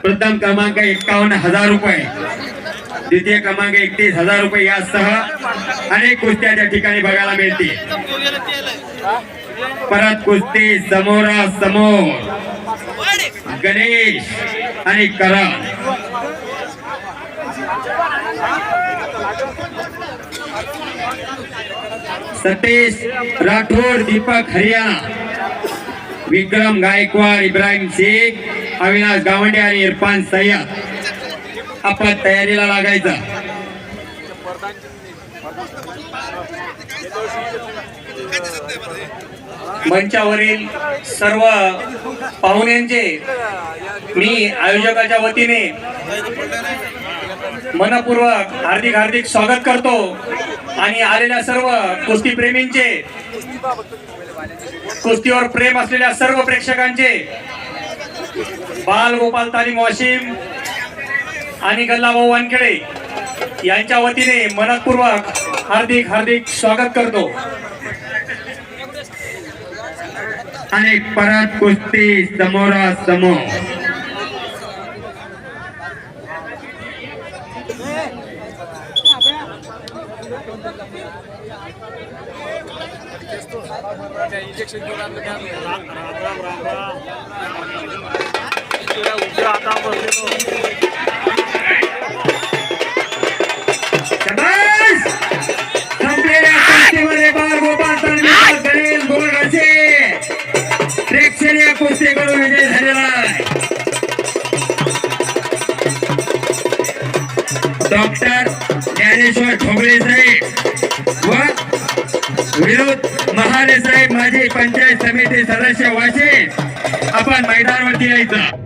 प्रथम क्रमांक 51,000 रुपये, द्वितीय क्रमांक 31,000 रुपये यासह अनेक कुस्त्या त्या ठिकाणी बघायला मिळतील। परत कुस्ती समोरासमोर गणेश आणि करण। सतीश राठोड, दीपक हरियाणा, विक्रम गायकवाड, इब्राहिम शेख, अविनाश गावंडे आणि इरफान सय्यद आपण तयारीला लागायचा। मंचावरील सर्व पाहुण्यांचे मी आयोजकाच्या वतीने मनपूर्वक हार्दिक हार्दिक स्वागत करतो आणि आलेल्या सर्व कुस्ती प्रेमींचे, कुस्तीवर प्रेम असलेल्या सर्व प्रेक्षकांचे बाल गोपाल तालीम वाशिम आणि गल्लाभाऊ वानखेडे यांच्या वतीने मनपूर्वक हार्दिक हार्दिक स्वागत करतो। आणि परत कुस्ती समोरासमोर संपलेल्या कुस्तीमध्ये बाल गोपाल तालीम गणेश गोरगसे प्रेक्षणीय कुस्ती करून विजय झालेला आहे। डॉक्टर ज्ञानेश्वर ठोगळे साहेब व विनोद महाले साहेब, माजी पंचायत समिती सदस्य वाशिम, आपण मैदानावरती यायचं।